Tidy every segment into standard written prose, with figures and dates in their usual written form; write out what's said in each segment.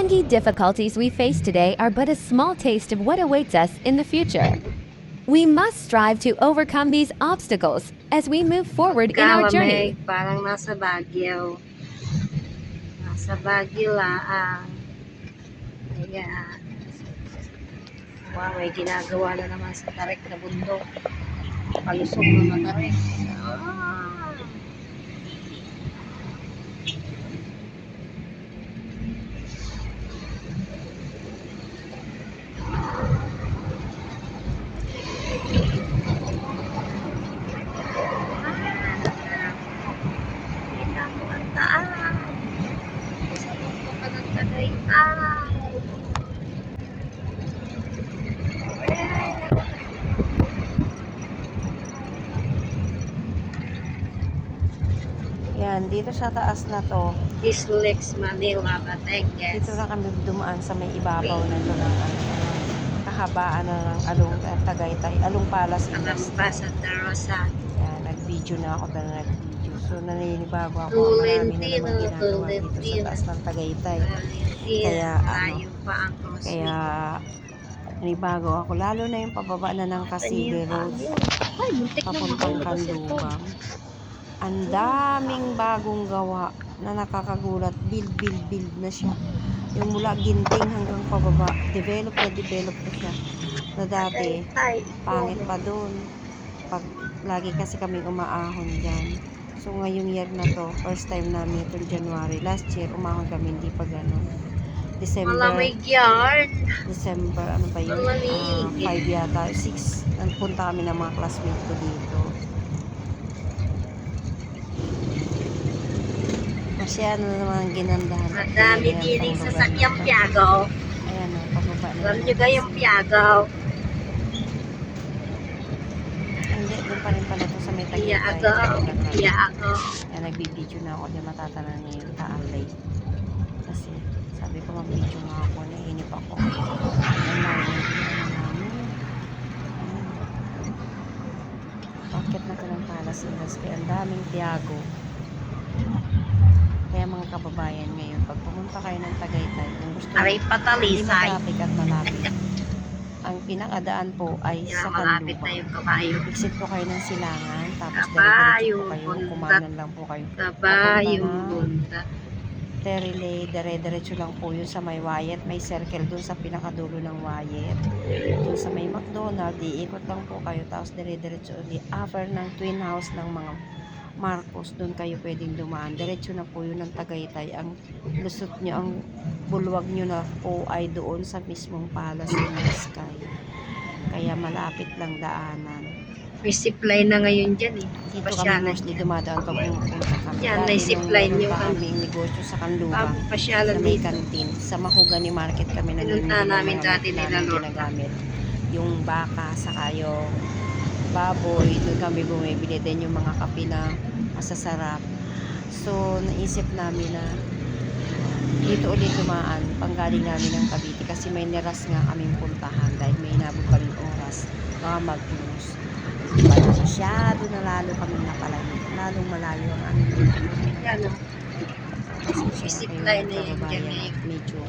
Any difficulties we face today are but a small taste of what awaits us in the future. We must strive to overcome these obstacles as we move forward in our journey. Parang nasa Baguio. Nasa Baguio lang. Ayan. Wow, may ginagawa na naman sa tarik na bundok. Palusog na matarik. Ah. Kita mo ang taan. Sa bundok ka ng Tagaytay. Yan, dito sa taas na to, Islex Manila, Batangas. dito na kami dumaan sa may ibabaw na to ng kahabaan na ng Along Tagaytay, Along Palace Industry. Alamba, Santa Rosa. Yan, nag-video na ako dahil nag-video. So, naninibago ako. Marami na Tolentino, naman ginagawa dito sa taas ng Tagaytay. Kaya, Layo pa ang crossway. Kaya, nanibago ako. Lalo na yung pababa na ng Casile Road, Ay, muntik na papuntang mahulog sa ito. Canlubang. Ang daming bagong gawa na nakakagulat. Build na siya. Yung mula ginting hanggang pababa. Develop na siya. Na dati, pangit pa doon. Pag lagi kasi kaming umaahon dyan. So ngayong year na to, first time namin itong January. Last year, umahon kami, hindi pa gano'n. Malamig yan. December, ano ba yun? Malamig. 5 yata, 6. Nagpunta kami ng mga classmates ko dito. Masyado naman ang ginandahan. Madami din sa sakyang Piagaw. Ayan o, pababa na. Alam nyo kayong Piagaw? Hindi, doon pa rin pala ito sa may Tagaytay. Piagaw. Piagaw. Ayan, nagbibideo na ako. Diyan matatanan niya yung taalay. Kasi, sabi ko mag-video nga ako. Naiinip ako. Ang layo namin. Bakit na ito ng Palace Industry? Ang daming Tiago. Kaya mga kababayan ngayon, pag pumunta kayo ng Tagaytay, kung gusto Aray hindi patalisay. matraffic at malapit, ang pinakadaan po ay sa Malapit na Canlubang. yung kabayo. Exit po kayo ng Silangan, tapos Kabayo, diretso po kayo, punta. kumanan lang po kayo. Kabayo. Papunta na. Bunda. Terile, dire-diretso lang po yun sa may Wyatt, may circle dun sa pinakadulo ng Wyatt. Dun sa may McDonald, iikot lang po kayo, tapos dire-diretso ulit. After ng twin house ng mga Marcos, doon kayo pwedeng dumaan. Diretso na po yun ng Tagaytay. Ang lusot nyo, ang bulwag nyo na po ay doon sa mismong Palace in the Sky. Kaya malapit lang daanan. May zipline na ngayon dyan eh. Dito kami Pasyalan. mostly dumadaan pag pumunta kami. Yan, Dati may nung zipline meron yung pa kaming negosyo sa Canlubang. Pasyalan Sa may dito. kantin. Sa Mahogany Market kami Pinunta namin dati namin nila Lord. ginagamit. Yung baka, saka yung baboy. Doon kami bumibili din yung mga kape na masasarap. So, naisip namin na dito ulit dumaan panggaling namin ng Cavite kasi may niras nga kaming puntahan dahil may inabot kaming oras mga mag-news. Masyado na lalo kaming napalayo. Lalong malayo ang aming dito. Yan o. Kasi Zipline na yan dyan eh. medyo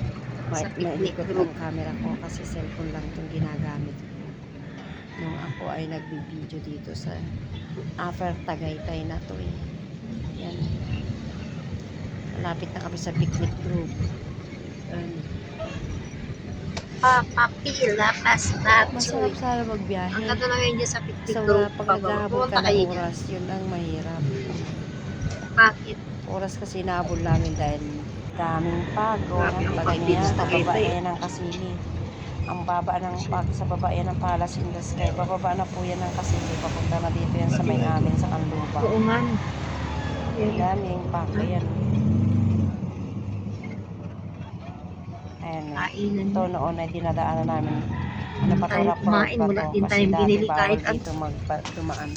Sa picnic mailikot group. ang camera ko kasi cellphone lang itong ginagamit ko. Nung ako ay nagbibideo dito sa Upper Tagaytay na to eh. Yan. Malapit na kami sa picnic group. Papapila pastat. Masarap sana magbiyahe. Ang ganda na ngayon dyan sa picnic So, group. pag naghahabol ka ng oras, yun ang mahirap. Bakit? Oras kasi nahabol namin dahil daming pagod. Pag Bakit? ganyan, sa baba yan ang Kasili. Ang baba ng sa baba yan ng Palace in the Sky. Bababa na po yan ng Kasili. Papunta na dito yan sa may amin sa Canlubang. Oo man. Daming pako yan. Ayan. Kainan Ito niya. noon ay dinadaanan namin. Tayo kumain, wala din tayong binili kahit ano. dito dumaan.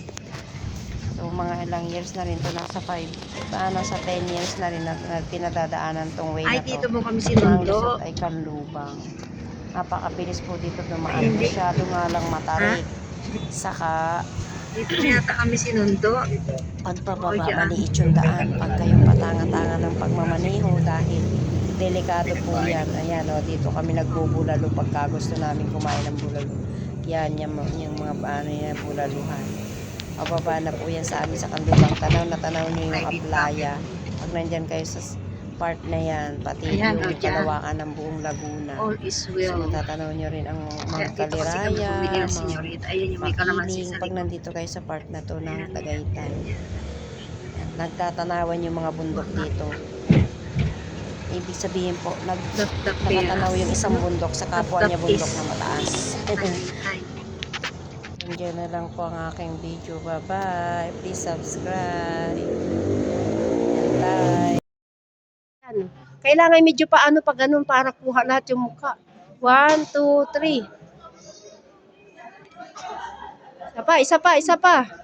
So mga ilang years na rin to, nasa 10 years na rin na pinadadaanan tong way Ay, na to. dito mo kami Ang sinundo. lusot ay Canlubang. Napakabilis po dito dumaan. Hindi. Masyado nga lang matarik. Saka Dito na yata kami sinundo. pagpababa O, dyan. maliit yung daan. Pag kayong patanga-tanga ng pagmamaneho dahil delikado po yan. Ayan, o, dito kami nagbubulalo pagka gusto namin kumain ng bulalo. Yan, yung mga ano yan, bulaluhan. Pababa na po yan sa amin sa Kandulang. Tanaw niyo yung Aplaya. Pag nandyan kayo sa part na yan, pati Ayan, yung o, dyan. kalawakan ng buong Laguna. All is So, well. matatanaw nyo rin ang mga Dito kasi kami kaliraya, bumili ng mga senyorita. Ayan yung may kalamansi makiling. sa Pag likod. nandito kayo sa part na to ng Tagaytay, nagtatanawan yung mga bundok dito. Ibig sabihin po, nakatanaw yung isang bundok sa kapwa niya bundok na mataas. Diyan na lang po ang aking video. Bye-bye. Please subscribe. And like. Kailangan medyo paano pa ganun para kuha lahat yung mukha. 1, 2, 3. Isa pa.